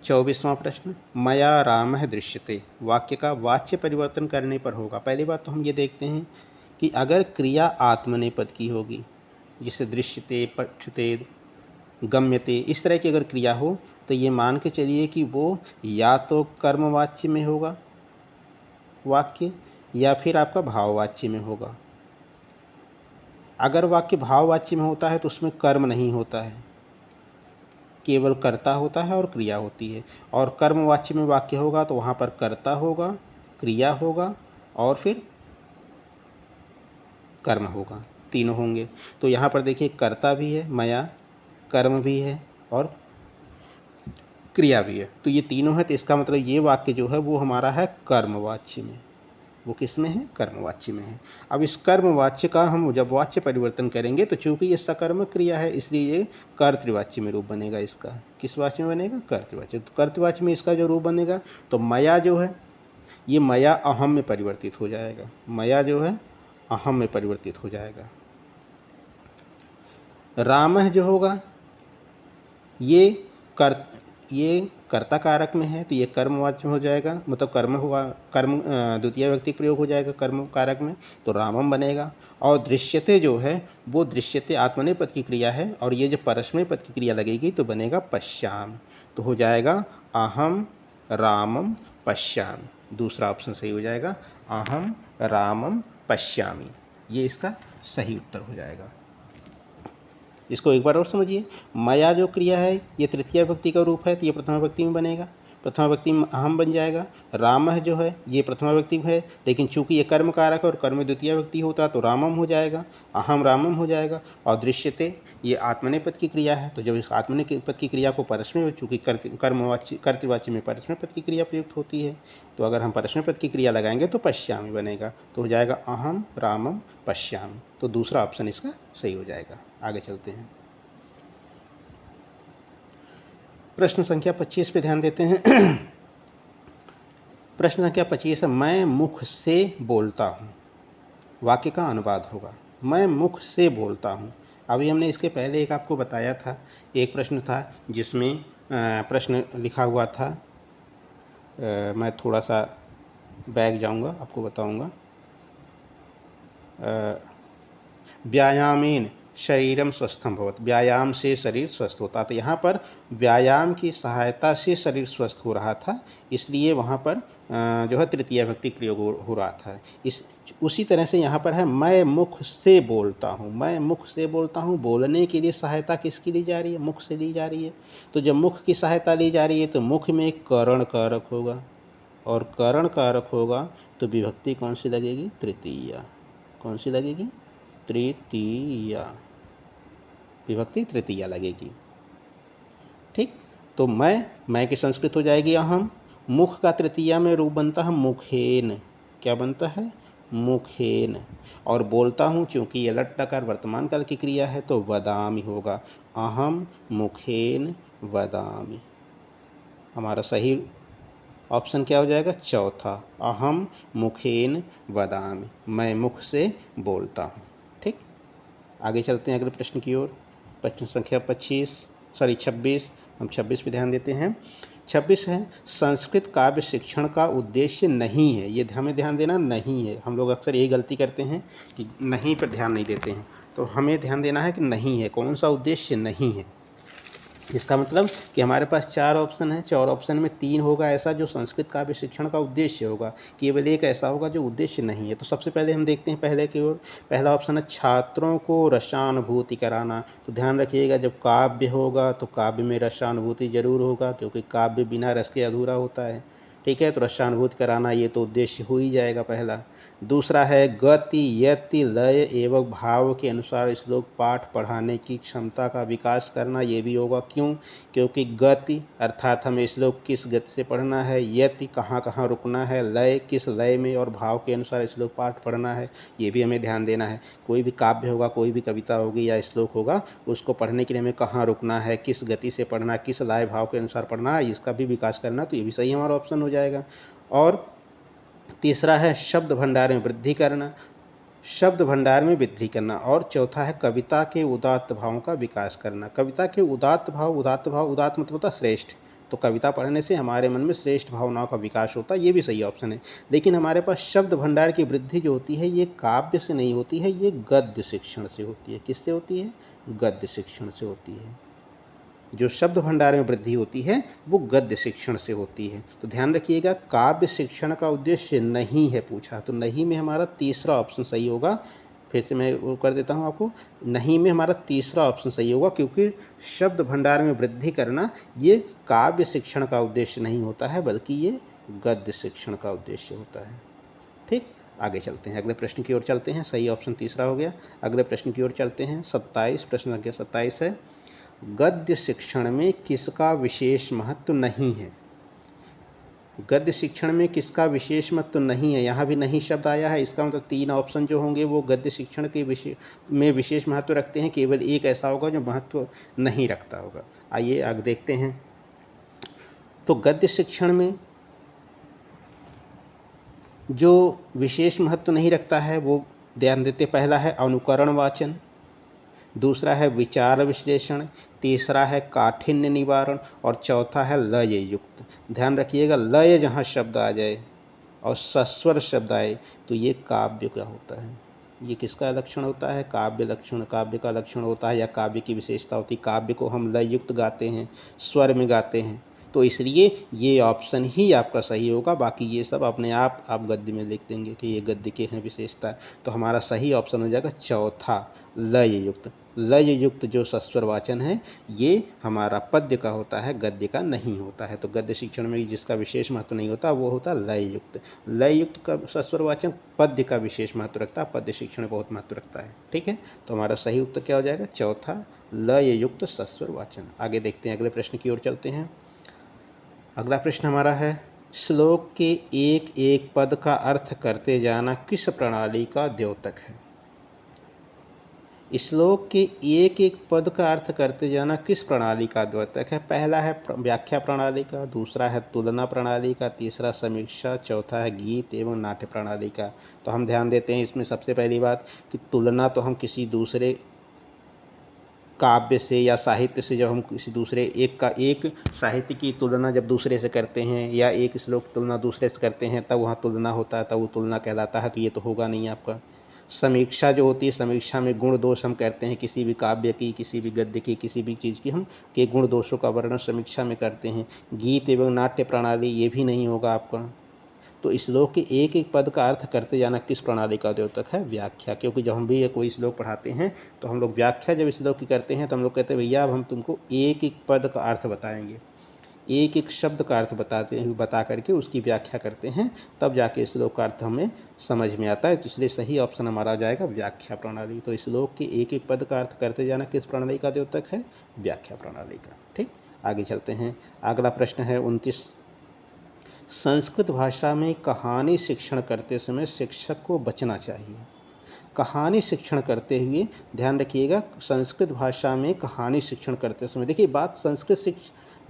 24वां प्रश्न, मया रामः दृश्यते, वाक्य का वाच्य परिवर्तन करने पर होगा। पहली बात तो हम ये देखते हैं कि अगर क्रिया आत्मनेपद की होगी, जिसे दृश्यते, पठ्यते, गम्यते, इस तरह की अगर क्रिया हो तो ये मान के चलिए कि वो या तो कर्मवाच्य में होगा वाक्य, या फिर आपका भाववाच्य में होगा। अगर वाक्य भाववाच्य में होता है तो उसमें कर्म नहीं होता है, केवल कर्ता होता है और क्रिया होती है। और कर्मवाच्य में वाक्य होगा तो वहाँ पर कर्ता होगा, क्रिया होगा और फिर कर्म होगा, तीनों होंगे। तो यहाँ पर देखिए कर्ता भी है मया, कर्म भी है और क्रिया भी है, तो ये तीनों है। तो इसका मतलब ये वाक्य जो है वो हमारा है कर्मवाच्य में। वो किस में है? कर्मवाच्य में है। अब इस कर्मवाच्य का हम जब वाच्य परिवर्तन करेंगे तो चूंकि ये सकर्म क्रिया है, इसलिए ये कर्तृवाच्य में रूप बनेगा इसका। किस वाच्य में बनेगा? कर्तृवाच्य। तो कर्तृवाच्य में इसका जो रूप बनेगा तो मया जो है ये मया अहम में परिवर्तित हो जाएगा, मया जो है अहम में परिवर्तित हो जाएगा। रामः जो होगा ये कर्ता कारक में है तो ये कर्मवाच्य हो जाएगा, मतलब कर्म हुआ, कर्म द्वितीय व्यक्ति प्रयोग हो जाएगा कर्म कारक में, तो रामम बनेगा। और दृश्यते जो है वो दृश्यते आत्मनेपद की क्रिया है, और ये जो परस्मैपद की क्रिया लगेगी तो बनेगा पश्याम, तो हो जाएगा अहम रामम पश्यामि। दूसरा ऑप्शन सही हो जाएगा, अहम रामम पश्यामि, ये इसका सही उत्तर हो जाएगा। इसको एक बार और समझिए, मया जो क्रिया है ये तृतीय व्यक्ति का रूप है तो ये प्रथमा व्यक्ति में बनेगा, प्रथमा व्यक्ति में अहम बन जाएगा। रामः जो है ये प्रथमा व्यक्ति है, लेकिन चूंकि ये कर्म कारक और कर्म द्वितीय व्यक्ति होता तो रामम हो जाएगा, अहम रामम हो जाएगा। और दृश्यते ये आत्मनेपद की क्रिया है, तो जब इस आत्मनेपद की क्रिया को परस्मै, चूँकि कर्मवाच्य कर्तृवाच्य में परस्मैपद की क्रिया प्रयुक्त होती है, तो अगर हम परस्मैपद की क्रिया लगाएंगे तो पश्यामि बनेगा, तो हो जाएगा अहम रामम पश्यामि। तो दूसरा ऑप्शन इसका सही हो जाएगा। आगे चलते हैं, प्रश्न संख्या 25 पे ध्यान देते हैं। प्रश्न संख्या 25 है, मैं मुख से बोलता हूँ। वाक्य का अनुवाद होगा, मैं मुख से बोलता हूँ। अभी हमने इसके पहले एक आपको बताया था, एक प्रश्न था जिसमें प्रश्न लिखा हुआ था, मैं थोड़ा सा बैक जाऊँगा, आपको बताऊँगा। व्यायामेन शरीरम स्वस्थम भवत, व्यायाम से शरीर स्वस्थ होता। तो यहाँ पर व्यायाम की सहायता से शरीर स्वस्थ हो रहा था, इसलिए वहाँ पर जो है तृतीय व्यक्ति प्रयोग हो रहा था। उसी तरह से यहाँ पर है, मैं मुख से बोलता हूँ। मैं मुख से बोलता हूँ, बोलने के लिए सहायता किसकी ली जा रही है? मुख से ली जा रही है। तो जब मुख की सहायता ली जा रही है तो मुख में करण कारक होगा, और करण कारक होगा तो विभक्ति कौन सी लगेगी? तृतीया। कौन सी लगेगी? तृतीया, विभक्ति तृतीया लगेगी। ठीक, तो मैं की संस्कृत हो जाएगी अहम, मुख का तृतीया में रूप बनता है मुखेन। क्या बनता है? मुखेन। और बोलता हूँ, क्योंकि ये लट लकार वर्तमान काल की क्रिया है तो वदामि होगा, अहम मुखेन वदामि। हमारा सही ऑप्शन क्या हो जाएगा? चौथा, अहम मुखेन वदामि, मैं मुख से बोलता हूँ। ठीक, आगे चलते हैं अगले प्रश्न की ओर। प्रश्न संख्या 26, हम 26 पे ध्यान देते हैं। 26 है, संस्कृत काव्य शिक्षण का उद्देश्य नहीं है। ये हमें ध्यान देना नहीं है। हम लोग अक्सर यही गलती करते हैं कि नहीं पर ध्यान नहीं देते हैं, तो हमें ध्यान देना है कि नहीं है, कौन सा उद्देश्य नहीं है। इसका मतलब कि हमारे पास 4 ऑप्शन हैं, 4 ऑप्शन में 3 होगा ऐसा जो संस्कृत काव्य शिक्षण का उद्देश्य होगा, केवल एक ऐसा होगा जो उद्देश्य नहीं है। तो सबसे पहले हम देखते हैं पहले की ओर। पहला ऑप्शन है छात्रों को रसानुभूति कराना। तो ध्यान रखिएगा, जब काव्य होगा तो काव्य में रसानुभूति जरूर होगा, क्योंकि काव्य बिना रस के अधूरा होता है। ठीक है, तो रसानुभूति कराना ये तो उद्देश्य हो ही जाएगा पहला। दूसरा है गति, यति, लय एवं भाव के अनुसार श्लोक पाठ पढ़ाने की क्षमता का विकास करना, ये भी होगा। क्यों? क्योंकि गति अर्थात हमें श्लोक किस गति से पढ़ना है, यति कहाँ कहाँ रुकना है, लय किस लय में और भाव के अनुसार श्लोक पाठ पढ़ना है, ये भी हमें ध्यान देना है। कोई भी काव्य होगा, कोई भी कविता होगी या श्लोक होगा, उसको पढ़ने के लिए हमें कहाँ रुकना है, किस गति से पढ़ना, किस लय भाव के अनुसार पढ़ना है, इसका भी विकास करना। तो ये भी सही हमारा ऑप्शन हो जाएगा। और तीसरा है शब्द भंडार में वृद्धि करना, शब्द भंडार में वृद्धि करना। और चौथा है कविता के उदात्त भावों का विकास करना। कविता के उदात्त भाव, उदात्त मतलब होता है श्रेष्ठ। तो कविता पढ़ने से हमारे मन में श्रेष्ठ भावनाओं का विकास होता है, ये भी सही ऑप्शन है। लेकिन हमारे पास शब्द भंडार की वृद्धि जो होती है ये काव्य से नहीं होती है, ये गद्य शिक्षण से होती है। किससे होती है? गद्य शिक्षण से होती है। जो शब्द भंडार में वृद्धि होती है वो गद्य शिक्षण से होती है। तो ध्यान रखिएगा, काव्य शिक्षण का उद्देश्य नहीं है पूछा, तो नहीं में हमारा तीसरा ऑप्शन सही होगा। फिर से मैं वो कर देता हूँ आपको, नहीं में हमारा तीसरा ऑप्शन सही होगा, क्योंकि शब्द भंडार में वृद्धि करना ये काव्य शिक्षण का उद्देश्य नहीं होता है, बल्कि ये गद्य शिक्षण का उद्देश्य होता है। ठीक, आगे चलते हैं, अगले प्रश्न की ओर चलते हैं। सही ऑप्शन तीसरा हो गया। अगले प्रश्न की ओर चलते हैं। 27, प्रश्न संख्या 27 है, गद्य शिक्षण में किसका विशेष महत्व नहीं है? गद्य शिक्षण में किसका विशेष महत्व नहीं है? यहाँ भी नहीं शब्द आया है, इसका मतलब 3 ऑप्शन जो होंगे वो गद्य शिक्षण के विशेष महत्व रखते हैं, केवल एक ऐसा होगा जो महत्व नहीं रखता होगा। आइए आगे देखते हैं। तो गद्य शिक्षण में जो विशेष महत्व नहीं रखता है वो ध्यान देते, पहला है अनुकरण वाचन, दूसरा है विचार विश्लेषण, तीसरा है काठिन्य निवारण और चौथा है लय युक्त। ध्यान रखिएगा, लय जहाँ शब्द आ जाए और सस्वर शब्द आए तो ये काव्य का होता है। ये किसका लक्षण होता है? काव्य लक्षण, काव्य का लक्षण होता है या काव्य की विशेषता होती है। काव्य को हम लय युक्त गाते हैं, स्वर में गाते हैं, तो इसलिए ये ऑप्शन ही आपका सही होगा। बाकी ये सब अपने आप गद्य में लिख देंगे कि ये गद्य के हैं विशेषता। तो हमारा सही ऑप्शन हो जाएगा चौथा, लय युक्त। लय युक्त जो सस्वर वाचन है ये हमारा पद्य का होता है, गद्य का नहीं होता है। तो गद्य शिक्षण में जिसका विशेष महत्व नहीं होता वो होता लय युक्त। लय युक्त का सस्वर वाचन पद्य का विशेष महत्व रखता है, पद्य शिक्षण में बहुत महत्व रखता है। ठीक है, तो हमारा सही उत्तर क्या हो जाएगा? चौथा, लय युक्त सस्वर वाचन। आगे देखते हैं, अगले प्रश्न की ओर चलते हैं। अगला प्रश्न हमारा है, श्लोक के एक एक पद का अर्थ करते जाना किस प्रणाली का द्योतक है? श्लोक के एक एक पद का अर्थ करते जाना किस प्रणाली का द्योतक है? पहला है व्याख्या प्रणाली का, दूसरा है तुलना प्रणाली का, तीसरा समीक्षा, चौथा है गीत एवं नाट्य प्रणाली का। तो हम ध्यान देते हैं इसमें सबसे पहली बात कि तुलना तो हम किसी दूसरे काव्य से या साहित्य से, जब हम किसी दूसरे एक साहित्य की तुलना जब दूसरे से करते हैं या एक श्लोक की तुलना दूसरे से करते हैं तब वहाँ तुलना होता है, तब वो तुलना कहलाता है। तो ये तो होगा नहीं आपका। समीक्षा जो होती है, समीक्षा में गुण दोष हम करते हैं किसी भी काव्य की, किसी भी गद्य की, किसी भी चीज़ की हम के गुण दोषों का वर्णन समीक्षा में करते हैं। गीत एवं नाट्य प्रणाली ये भी नहीं होगा आपका। तो श्लोक के एक एक पद का अर्थ करते जाना किस प्रणाली का द्योतक है? व्याख्या। क्योंकि जब हम भी कोई श्लोक पढ़ाते हैं तो हम लोग व्याख्या जब श्लोक की करते हैं तो हम लोग कहते हैं भैया अब हम तुमको एक एक पद का अर्थ बताएंगे, एक एक शब्द का अर्थ बता करके उसकी व्याख्या करते हैं, तब जाके श्लोक का अर्थ हमें समझ में आता है। तो इसलिए सही ऑप्शन हमारा आ जाएगा व्याख्या प्रणाली। तो श्लोक के एक एक पद का अर्थ करते जाना किस प्रणाली का द्योतक है? व्याख्या प्रणाली का। ठीक, आगे चलते हैं। अगला प्रश्न है 29, संस्कृत भाषा में कहानी शिक्षण करते समय शिक्षक को बचना चाहिए। कहानी शिक्षण करते हुए ध्यान रखिएगा, संस्कृत भाषा में कहानी शिक्षण करते समय, देखिए बात संस्कृत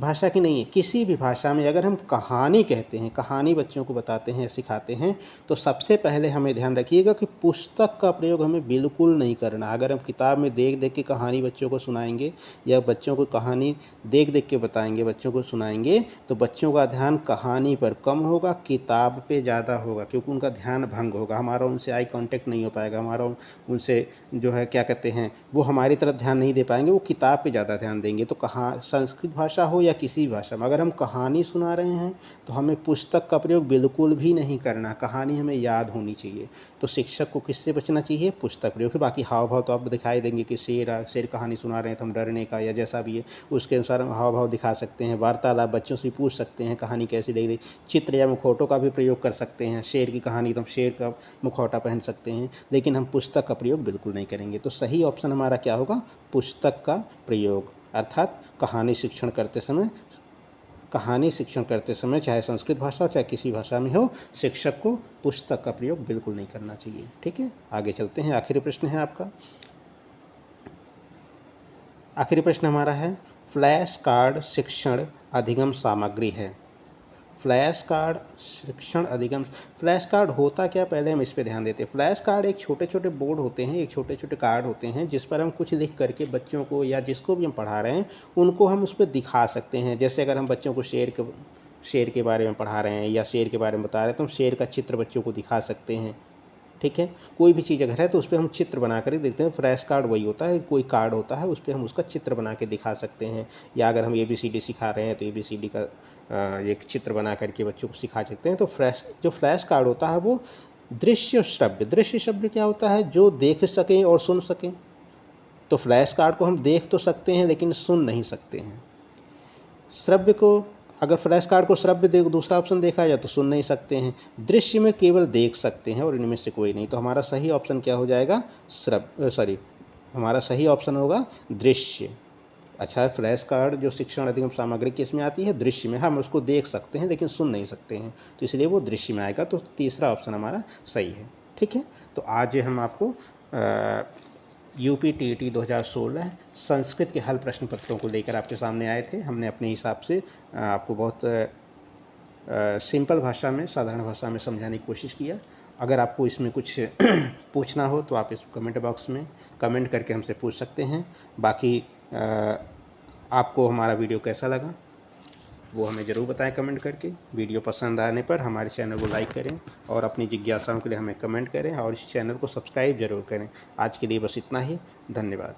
भाषा की नहीं है, किसी भी भाषा में अगर हम कहानी कहते हैं, कहानी बच्चों को बताते हैं, सिखाते हैं, तो सबसे पहले हमें ध्यान रखिएगा कि पुस्तक का प्रयोग हमें बिल्कुल नहीं करना। अगर हम किताब में देख देख के कहानी बच्चों को सुनाएंगे या बच्चों को कहानी देख देख के बताएंगे, बच्चों को सुनाएंगे, तो बच्चों का ध्यान कहानी पर कम होगा, किताब पे ज़्यादा होगा, क्योंकि उनका ध्यान भंग होगा, हमारा उनसे आई कांटेक्ट नहीं हो पाएगा, हमारा उनसे जो है क्या कहते हैं, वो हमारी तरफ ध्यान नहीं दे पाएंगे, वो किताब पे ज़्यादा ध्यान देंगे। तो संस्कृत भाषा हो या किसी भाषा में अगर हम कहानी सुना रहे हैं तो हमें पुस्तक का प्रयोग बिल्कुल भी नहीं करना, कहानी हमें याद होनी चाहिए। तो शिक्षक को किससे बचना चाहिए? पुस्तक प्रयोग से। बाकी हाव भाव तो आप दिखाई देंगे कि शेर कहानी सुना रहे हैं तो हम डरने का या जैसा भी है उसके अनुसार हम हाव भाव दिखा सकते हैं। वार्तालाप बच्चों से पूछ सकते हैं कहानी कैसी लग रही, चित्र या मुखौटों का भी प्रयोग कर सकते हैं। शेर की कहानी तो हम शेर का मुखौटा पहन सकते हैं, लेकिन हम पुस्तक का प्रयोग बिल्कुल नहीं करेंगे। तो सही ऑप्शन हमारा क्या होगा? पुस्तक का प्रयोग, अर्थात कहानी शिक्षण करते समय चाहे संस्कृत भाषा हो चाहे किसी भाषा में हो, शिक्षक को पुस्तक का प्रयोग बिल्कुल नहीं करना चाहिए। ठीक है, आगे चलते हैं। आखिरी प्रश्न है आपका, आखिरी प्रश्न हमारा है, फ्लैश कार्ड शिक्षण अधिगम सामग्री है। फ्लैश कार्ड शिक्षण अधिगम, फ्लैश कार्ड होता क्या, पहले हम इस पे ध्यान देते हैं। फ्लैश कार्ड एक छोटे छोटे बोर्ड होते हैं, एक छोटे छोटे कार्ड होते हैं जिस पर हम कुछ लिख करके बच्चों को या जिसको भी हम पढ़ा रहे हैं उनको हम उस पर दिखा सकते हैं। जैसे अगर हम बच्चों को शेर के बारे में पढ़ा रहे हैं या शेर के बारे में बता रहे हैं तो हम शेर का चित्र बच्चों को दिखा सकते हैं। ठीक है, कोई भी चीज़ अगर है तो उस पर हम चित्र बना कर ही देखते हैं। फ्लैश कार्ड वही होता है, कोई कार्ड होता है उस पर हम उसका चित्र बना के दिखा सकते हैं। या अगर हम ABCD सिखा रहे हैं तो ABCD का एक चित्र बना करके बच्चों को सिखा सकते हैं। तो जो फ्लैश कार्ड होता है वो दृश्य श्रव्य, दृश्य श्रव्य क्या होता है? जो देख सकें और सुन सकें। तो फ्लैश कार्ड को हम देख तो सकते हैं लेकिन सुन नहीं सकते हैं। श्रव्य को, अगर फ्लैश कार्ड को श्रव्य दूसरा ऑप्शन देखा जाए तो सुन नहीं सकते हैं। दृश्य में केवल देख सकते हैं और इनमें से कोई नहीं। तो हमारा सही ऑप्शन क्या हो जाएगा? हमारा सही ऑप्शन होगा दृश्य। अच्छा, फ्लैश कार्ड जो शिक्षण अधिगम सामग्री किस में आती है? दृश्य में। हम उसको देख सकते हैं लेकिन सुन नहीं सकते हैं, तो इसलिए वो दृश्य में आएगा। तो तीसरा ऑप्शन हमारा सही है। ठीक है, तो आज हम आपको UPTET 2016 संस्कृत के हल प्रश्न पत्रों को लेकर आपके सामने आए थे। हमने अपने हिसाब से आपको बहुत सिंपल भाषा में, साधारण भाषा में समझाने की कोशिश किया। अगर आपको इसमें कुछ पूछना हो तो आप इस कमेंट बॉक्स में कमेंट करके हमसे पूछ सकते हैं। बाकी आपको हमारा वीडियो कैसा लगा वो हमें ज़रूर बताएं कमेंट करके। वीडियो पसंद आने पर हमारे चैनल को लाइक करें और अपनी जिज्ञासाओं के लिए हमें कमेंट करें और इस चैनल को सब्सक्राइब ज़रूर करें। आज के लिए बस इतना ही, धन्यवाद।